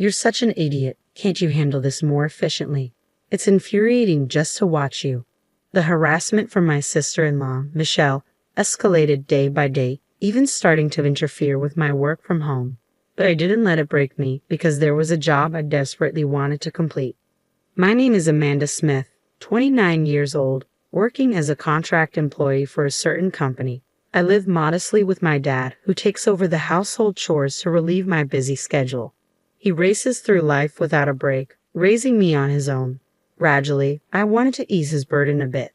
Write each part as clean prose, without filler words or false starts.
You're such an idiot. Can't you handle this more efficiently? It's infuriating just to watch you. The harassment from my sister-in-law, Michelle, escalated day by day, even starting to interfere with my work from home. But I didn't let it break me because there was a job I desperately wanted to complete. My name is Amanda Smith, 29 years old, working as a contract employee for a certain company. I live modestly with my dad, who takes over the household chores to relieve my busy schedule. He races through life without a break, raising me on his own. Gradually, I wanted to ease his burden a bit.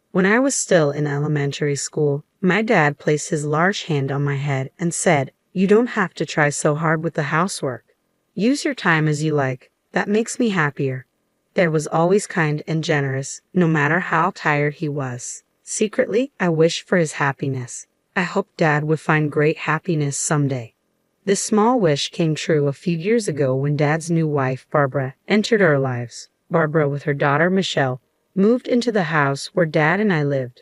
When I was still in elementary school, my dad placed his large hand on my head and said, "You don't have to try so hard with the housework. Use your time as you like. That makes me happier." Dad was always kind and generous, no matter how tired he was. Secretly, I wished for his happiness. I hoped Dad would find great happiness someday. This small wish came true a few years ago when Dad's new wife, Barbara, entered our lives. Barbara, with her daughter Michelle, moved into the house where Dad and I lived.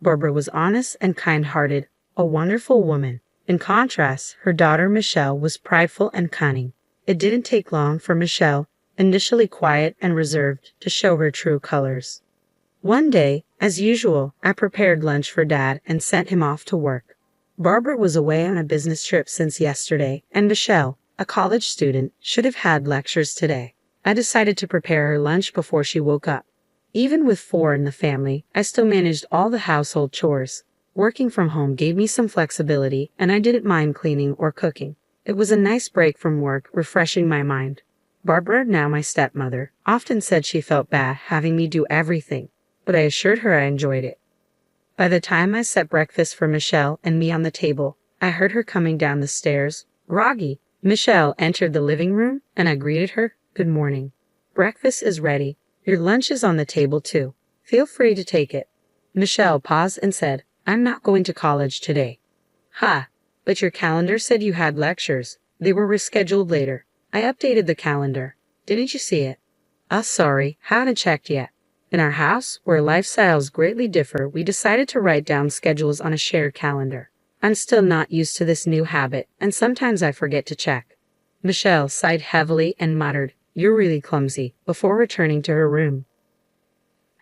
Barbara was honest and kind-hearted, a wonderful woman. In contrast, her daughter Michelle was prideful and cunning. It didn't take long for Michelle, initially quiet and reserved, to show her true colors. One day, as usual, I prepared lunch for Dad and sent him off to work. Barbara was away on a business trip since yesterday, and Michelle, a college student, should have had lectures today. I decided to prepare her lunch before she woke up. Even with 4 in the family, I still managed all the household chores. Working from home gave me some flexibility, and I didn't mind cleaning or cooking. It was a nice break from work, refreshing my mind. Barbara, now my stepmother, often said she felt bad having me do everything, but I assured her I enjoyed it. By the time I set breakfast for Michelle and me on the table, I heard her coming down the stairs, groggy. Michelle entered the living room, and I greeted her, "Good morning. Breakfast is ready. Your lunch is on the table too. Feel free to take it." Michelle paused and said, "I'm not going to college today." "Ha, but your calendar said you had lectures. They were rescheduled later." I updated the calendar. "Didn't you see it?" Sorry, haven't checked yet." In our house, where lifestyles greatly differ, we decided to write down schedules on a shared calendar. I'm still not used to this new habit, and sometimes I forget to check. Michelle sighed heavily and muttered, "You're really clumsy," before returning to her room.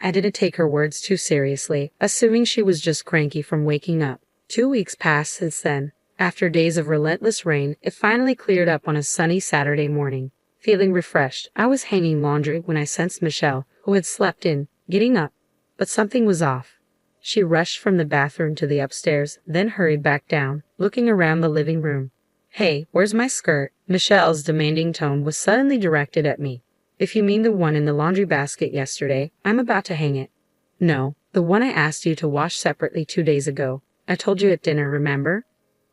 I didn't take her words too seriously, assuming she was just cranky from waking up. 2 weeks passed since then. After days of relentless rain, it finally cleared up on a sunny Saturday morning. Feeling refreshed, I was hanging laundry when I sensed Michelle, who had slept in, getting up. But something was off. She rushed from the bathroom to the upstairs, then hurried back down, looking around the living room. "Hey, where's my skirt?" Michelle's demanding tone was suddenly directed at me. "If you mean the one in the laundry basket yesterday, I'm about to hang it." "No, the one I asked you to wash separately 2 days ago. I told you at dinner, remember?"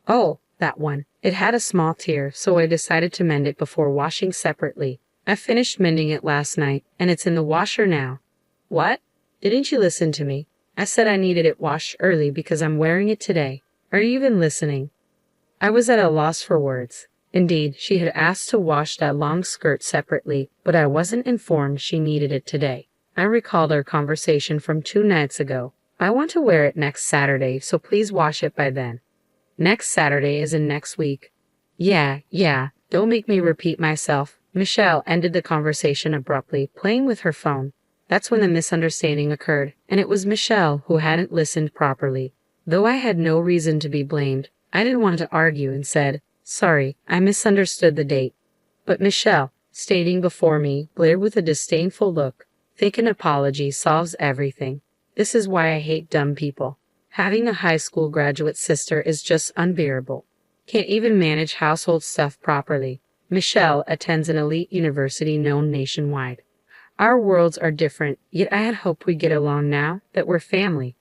"Oh, that one. It had a small tear, so I decided to mend it before washing separately. I finished mending it last night, and it's in the washer now." "What? Didn't you listen to me? I said I needed it washed early because I'm wearing it today. Are you even listening?" I was at a loss for words. Indeed, she had asked to wash that long skirt separately, but I wasn't informed she needed it today. I recalled our conversation from 2 nights ago. "I want to wear it next Saturday, so please wash it by then." Next Saturday is in next week. Yeah, don't make me repeat myself. Michelle ended the conversation abruptly, playing with her phone. That's when the misunderstanding occurred, and it was Michelle who hadn't listened properly. Though I had no reason to be blamed, I didn't want to argue and said, "Sorry, I misunderstood the date." But Michelle, standing before me, glared with a disdainful look. "Think an apology solves everything. This is why I hate dumb people. Having a high school graduate sister is just unbearable. Can't even manage household stuff properly." Michelle attends an elite university known nationwide. Our worlds are different, yet I had hoped we'd get along now that we're family.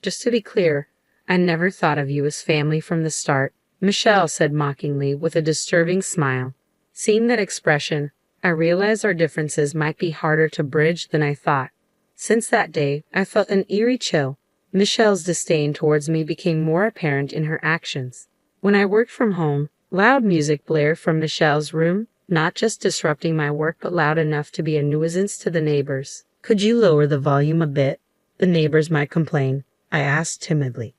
"Just to be clear, I never thought of you as family from the start," Michelle said mockingly with a disturbing smile. Seeing that expression, I realized our differences might be harder to bridge than I thought. Since that day, I felt an eerie chill. Michelle's disdain towards me became more apparent in her actions. When I worked from home, loud music blared from Michelle's room, not just disrupting my work but loud enough to be a nuisance to the neighbors. "Could you lower the volume a bit? The neighbors might complain," I asked timidly.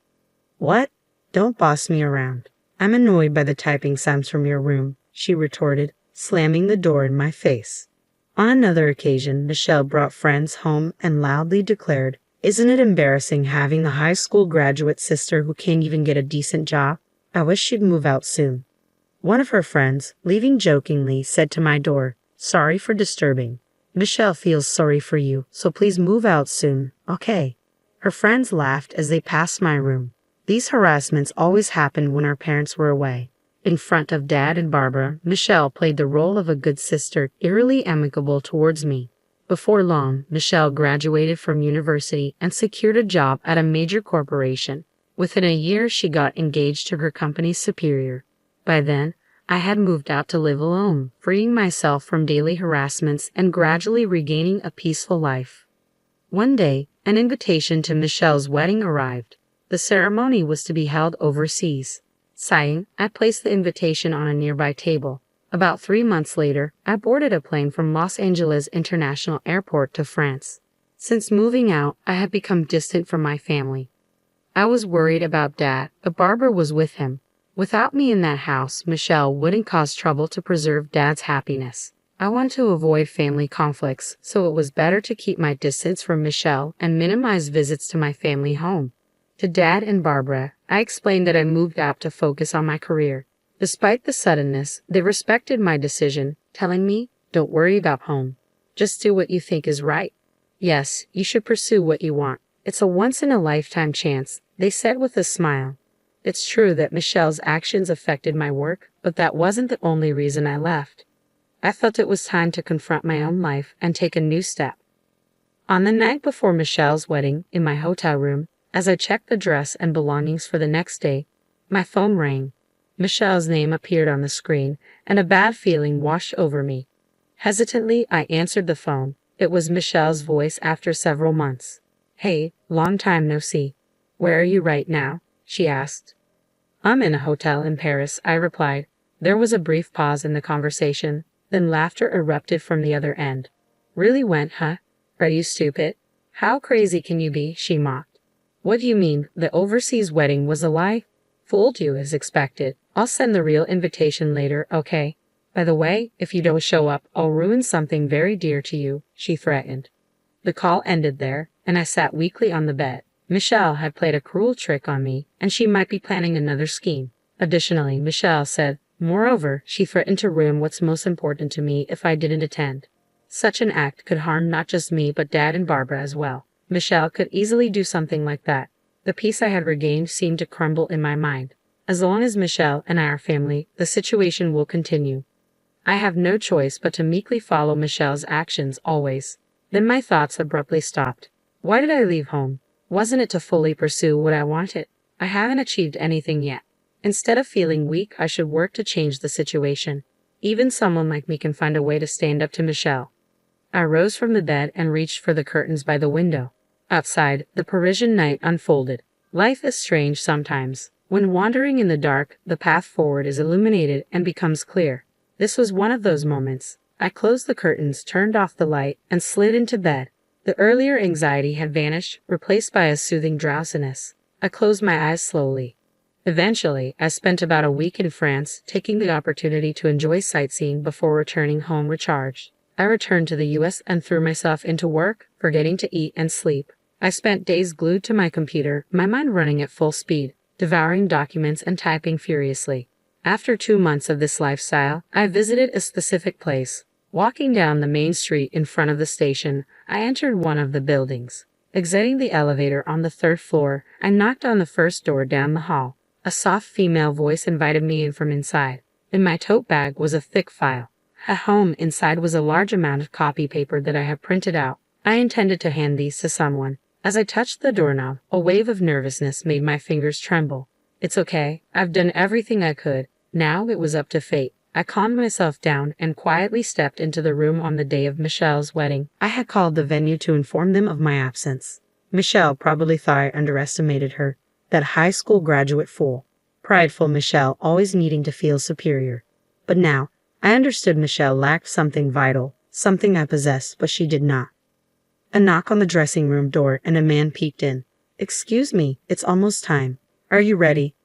"What? Don't boss me around. I'm annoyed by the typing sounds from your room," she retorted, slamming the door in my face. On another occasion, Michelle brought friends home and loudly declared, "Isn't it embarrassing having the high school graduate sister who can't even get a decent job? I wish she'd move out soon." One of her friends, leaving jokingly, said to my door, "Sorry for disturbing. Michelle feels sorry for you, so please move out soon, okay?" Her friends laughed as they passed my room. These harassments always happened when our parents were away. In front of Dad and Barbara, Michelle played the role of a good sister, eerily amicable towards me. Before long, Michelle graduated from university and secured a job at a major corporation. Within a year, she got engaged to her company's superior. By then, I had moved out to live alone, freeing myself from daily harassments and gradually regaining a peaceful life. One day, an invitation to Michelle's wedding arrived. The ceremony was to be held overseas. Sighing, I placed the invitation on a nearby table. About 3 months later, I boarded a plane from Los Angeles International Airport to France. Since moving out, I had become distant from my family. I was worried about Dad, but Barbara was with him. Without me in that house, Michelle wouldn't cause trouble to preserve Dad's happiness. I want to avoid family conflicts, so it was better to keep my distance from Michelle and minimize visits to my family home. To Dad and Barbara, I explained that I moved out to focus on my career. Despite the suddenness, they respected my decision, telling me, "Don't worry about home. Just do what you think is right. Yes, you should pursue what you want. It's a once-in-a-lifetime chance," they said with a smile. It's true that Michelle's actions affected my work, but that wasn't the only reason I left. I felt it was time to confront my own life and take a new step. On the night before Michelle's wedding, in my hotel room, as I checked the dress and belongings for the next day, my phone rang. Michelle's name appeared on the screen, and a bad feeling washed over me. Hesitantly, I answered the phone. It was Michelle's voice after several months. "Hey, long time no see. Where are you right now?" she asked. "I'm in a hotel in Paris," I replied. There was a brief pause in the conversation, then laughter erupted from the other end. "Really went, huh? Are you stupid? How crazy can you be?" she mocked. "What do you mean, the overseas wedding was a lie?" "Fooled you as expected. I'll send the real invitation later, okay? By the way, if you don't show up, I'll ruin something very dear to you," she threatened. The call ended there, and I sat weakly on the bed. Michelle had played a cruel trick on me, and she might be planning another scheme. Additionally, Michelle said, moreover, she threatened to ruin what's most important to me if I didn't attend. Such an act could harm not just me but Dad and Barbara as well. Michelle could easily do something like that. The peace I had regained seemed to crumble in my mind. As long as Michelle and I are family, the situation will continue. I have no choice but to meekly follow Michelle's actions always. Then my thoughts abruptly stopped. Why did I leave home? Wasn't it to fully pursue what I wanted? I haven't achieved anything yet. Instead of feeling weak, I should work to change the situation. Even someone like me can find a way to stand up to Michelle. I rose from the bed and reached for the curtains by the window. Outside, the Parisian night unfolded. Life is strange sometimes. When wandering in the dark, the path forward is illuminated and becomes clear. This was one of those moments. I closed the curtains, turned off the light, and slid into bed. The earlier anxiety had vanished, replaced by a soothing drowsiness. I closed my eyes slowly. Eventually, I spent about a week in France, taking the opportunity to enjoy sightseeing before returning home recharged. I returned to the US and threw myself into work, forgetting to eat and sleep. I spent days glued to my computer, my mind running at full speed, devouring documents and typing furiously. After 2 months of this lifestyle, I visited a specific place. Walking down the main street in front of the station, I entered one of the buildings. Exiting the elevator on the 3rd floor, I knocked on the first door down the hall. A soft female voice invited me in from inside. In my tote bag was a thick file. At home, inside was a large amount of copy paper that I had printed out. I intended to hand these to someone. As I touched the doorknob, a wave of nervousness made my fingers tremble. "It's okay. I've done everything I could. Now it was up to fate." I calmed myself down and quietly stepped into the room on the day of Michelle's wedding. I had called the venue to inform them of my absence. Michelle probably thought I underestimated her. That high school graduate fool. Prideful Michelle, always needing to feel superior. But now, I understood Michelle lacked something vital, something I possessed, but she did not. A knock on the dressing room door and a man peeked in. "Excuse me, it's almost time. Are you ready?"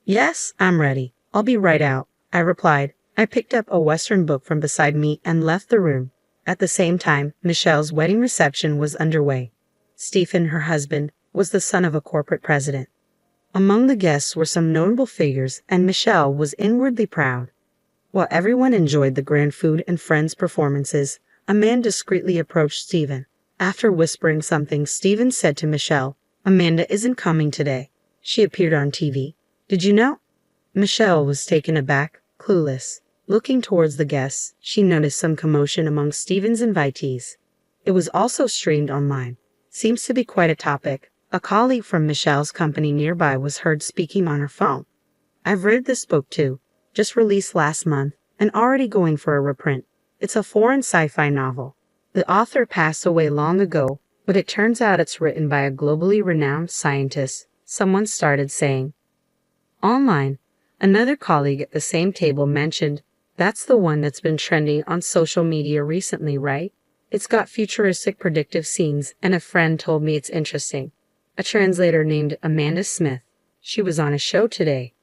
"Yes, I'm ready. I'll be right out," I replied, I picked up a Western book from beside me and left the room. At the same time, Michelle's wedding reception was underway. Stephen, her husband, was the son of a corporate president. Among the guests were some notable figures, and Michelle was inwardly proud. While everyone enjoyed the grand food and friends' performances, a man discreetly approached Stephen. After whispering something, Stephen said to Michelle, "Amanda isn't coming today. She appeared on TV. Did you know?" Michelle was taken aback, clueless. Looking towards the guests, she noticed some commotion among Stephen's invitees. It was also streamed online. Seems to be quite a topic. A colleague from Michelle's company nearby was heard speaking on her phone. "I've read this book too, just released last month, and already going for a reprint. It's a foreign sci-fi novel. The author passed away long ago, but it turns out it's written by a globally renowned scientist," someone started saying. Online, another colleague at the same table mentioned, "That's the one that's been trending on social media recently, right? It's got futuristic predictive scenes, and a friend told me it's interesting." A translator named Amanda Smith. "She was on a show today."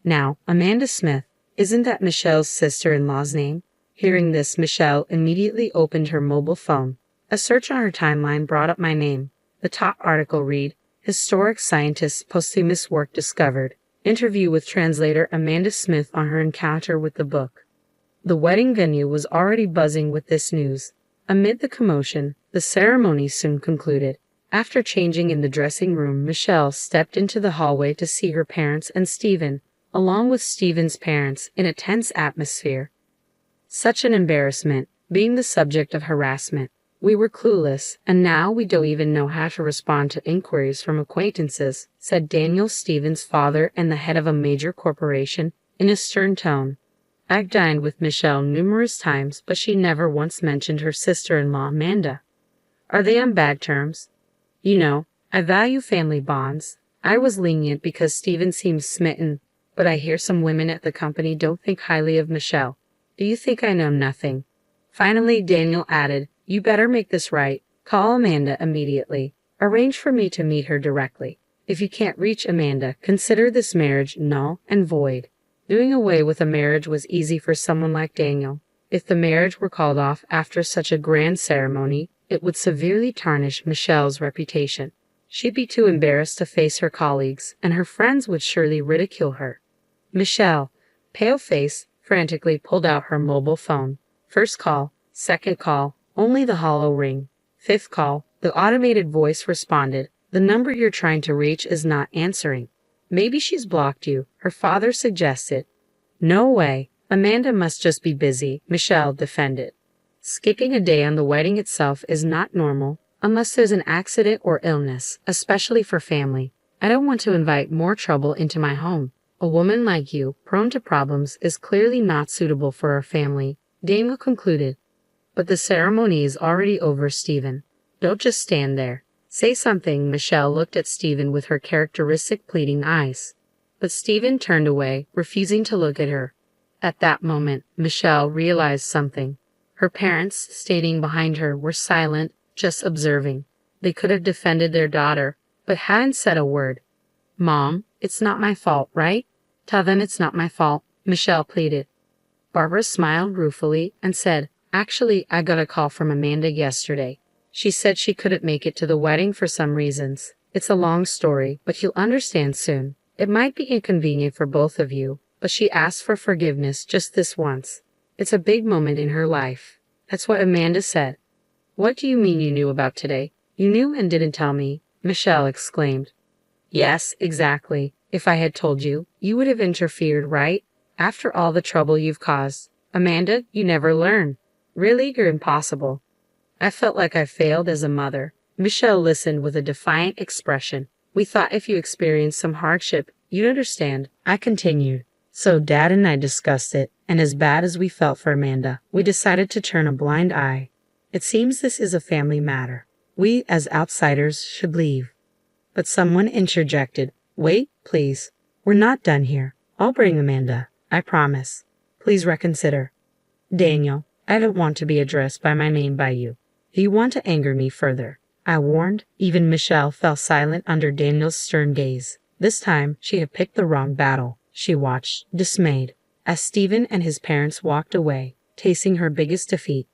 Now, Amanda Smith, isn't that Michelle's sister-in-law's name? Hearing this, Michelle immediately opened her mobile phone. A search on her timeline brought up my name. The top article read, "Historic Scientist's Posthumous Work Discovered. Interview with translator Amanda Smith on her encounter with the book." The wedding venue was already buzzing with this news. Amid the commotion, the ceremony soon concluded. After changing in the dressing room, Michelle stepped into the hallway to see her parents and Stephen, along with Stephen's parents, in a tense atmosphere. Such an embarrassment, being the subject of harassment. "We were clueless, and now we don't even know how to respond to inquiries from acquaintances," said Daniel, Stephen's father and the head of a major corporation, in a stern tone. "I've dined with Michelle numerous times, but she never once mentioned her sister-in-law Amanda." "Are they on bad terms?" "You know, I value family bonds. I was lenient because Stephen seems smitten, but I hear some women at the company don't think highly of Michelle. Do you think I know nothing?" Finally, Daniel added, "You better make this right. Call Amanda immediately. Arrange for me to meet her directly. If you can't reach Amanda, consider this marriage null and void." Doing away with a marriage was easy for someone like Daniel. If the marriage were called off after such a grand ceremony, it would severely tarnish Michelle's reputation. She'd be too embarrassed to face her colleagues, and her friends would surely ridicule her. Michelle, pale-faced, frantically pulled out her mobile phone. First call, second call, only the hollow ring. Fifth call, the automated voice responded, "The number you're trying to reach is not answering." "Maybe she's blocked you," her father suggested. "No way. Amanda must just be busy," Michelle defended. Skipping a day on the wedding itself is not normal, unless there's an accident or illness, especially for family. "I don't want to invite more trouble into my home. A woman like you, prone to problems, is clearly not suitable for our family," Daniel concluded. "But the ceremony is already over, Stephen. Don't just stand there. Say something." Michelle looked at Stephen with her characteristic pleading eyes. But Stephen turned away, refusing to look at her. At that moment, Michelle realized something. Her parents, standing behind her, were silent, just observing. They could have defended their daughter, but hadn't said a word. "Mom, it's not my fault, right? Tell them it's not my fault," Michelle pleaded. Barbara smiled ruefully and said, "Actually, I got a call from Amanda yesterday. She said she couldn't make it to the wedding for some reasons. It's a long story, but you'll understand soon. It might be inconvenient for both of you, but she asked for forgiveness just this once. It's a big moment in her life." That's what Amanda said. "What do you mean you knew about today? You knew and didn't tell me?" Michelle exclaimed. "Yes, exactly. If I had told you, you would have interfered, right? After all the trouble you've caused. Amanda, you never learn. Really, you're impossible." I felt like I failed as a mother. Michelle listened with a defiant expression. "We thought if you experienced some hardship, you'd understand," I continued. "So Dad and I discussed it, and as bad as we felt for Amanda, we decided to turn a blind eye. It seems this is a family matter. We, as outsiders, should leave." But someone interjected. "Wait, please. We're not done here. I'll bring Amanda. I promise. Please reconsider." "Daniel, I don't want to be addressed by my name by you. Do you want to anger me further?" I warned. Even Michelle fell silent under Daniel's stern gaze. This time, she had picked the wrong battle. She watched, dismayed. as Stephen and his parents walked away, tasting her biggest defeat.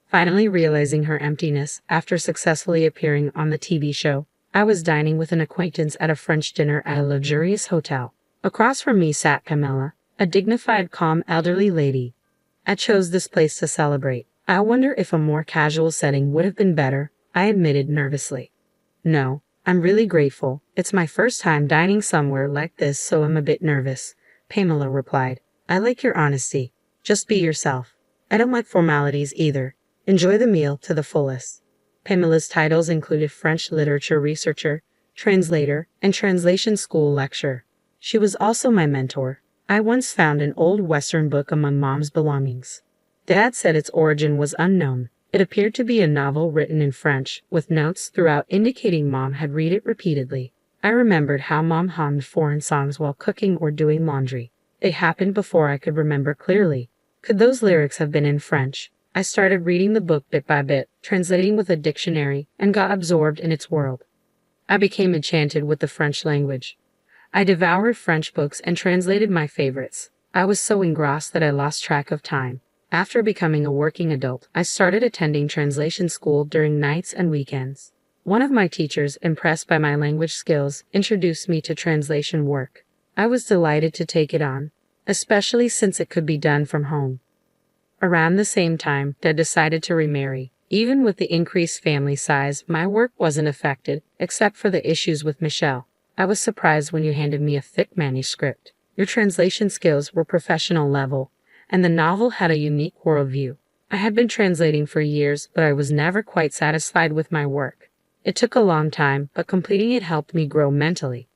Finally realizing her emptiness after successfully appearing on the TV show, I was dining with an acquaintance at a French dinner at a luxurious hotel. Across from me sat Camilla, a dignified, calm elderly lady. I chose this place to celebrate. I wonder if a more casual setting would have been better, I admitted nervously. No, I'm really grateful. It's my first time dining somewhere like this, so I'm a bit nervous, Pamela replied. I like your honesty. Just be yourself. I don't like formalities either. Enjoy the meal to the fullest. Pamela's titles included French literature researcher, translator, and translation school lecturer. She was also my mentor. I once found an old Western book among Mom's belongings. Dad said its origin was unknown. It appeared to be a novel written in French, with notes throughout indicating Mom had read it repeatedly. I remembered how Mom hummed foreign songs while cooking or doing laundry. It happened before I could remember clearly. Could those lyrics have been in French? I started reading the book bit by bit, translating with a dictionary, and got absorbed in its world. I became enchanted with the French language. I devoured French books and translated my favorites. I was so engrossed that I lost track of time. After becoming a working adult, I started attending translation school during nights and weekends. One of my teachers, impressed by my language skills, introduced me to translation work. I was delighted to take it on, especially since it could be done from home. Around the same time, Dad decided to remarry. Even with the increased family size, my work wasn't affected, except for the issues with Michelle. I was surprised when you handed me a thick manuscript. Your translation skills were professional level, and the novel had a unique worldview. I had been translating for years, but I was never quite satisfied with my work. It took a long time, but completing it helped me grow mentally.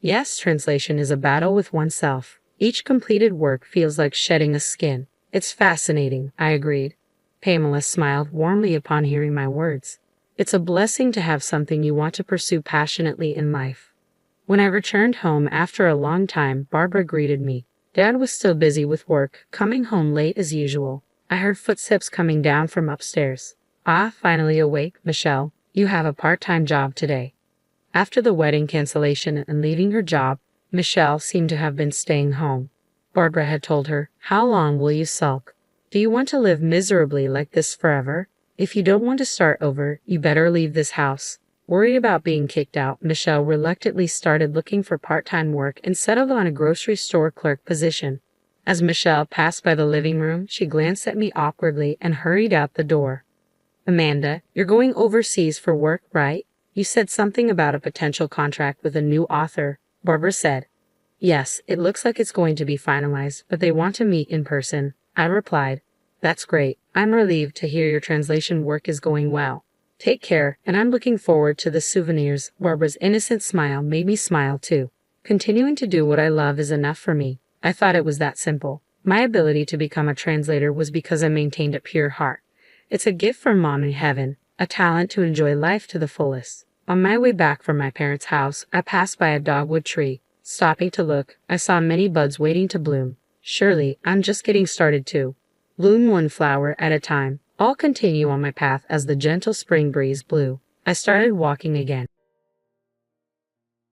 Yes, translation is a battle with oneself. Each completed work feels like shedding a skin. It's fascinating, I agreed. Pamela smiled warmly upon hearing my words. It's a blessing to have something you want to pursue passionately in life. When I returned home after a long time, Barbara greeted me. Dad was still busy with work, coming home late as usual. I heard footsteps coming down from upstairs. Ah, finally awake, Michelle. You have a part-time job today. After the wedding cancellation and leaving her job, Michelle seemed to have been staying home. Barbara had told her, "How long will you sulk? Do you want to live miserably like this forever? If you don't want to start over, you better leave this house." Worried about being kicked out, Michelle reluctantly started looking for part-time work and settled on a grocery store clerk position. As Michelle passed by the living room, she glanced at me awkwardly and hurried out the door. "Amanda, you're going overseas for work, right? You said something about a potential contract with a new author," Barbara said. "Yes, it looks like it's going to be finalized, but they want to meet in person," I replied. "That's great. I'm relieved to hear your translation work is going well. Take care, and I'm looking forward to the souvenirs." Barbara's innocent smile made me smile too. Continuing to do what I love is enough for me. I thought it was that simple. My ability to become a translator was because I maintained a pure heart. It's a gift from Mom in heaven, a talent to enjoy life to the fullest. On my way back from my parents' house, I passed by a dogwood tree. Stopping to look, I saw many buds waiting to bloom. Surely, I'm just getting started too. Bloom one flower at a time. I'll continue on my path as the gentle spring breeze blew. I started walking again.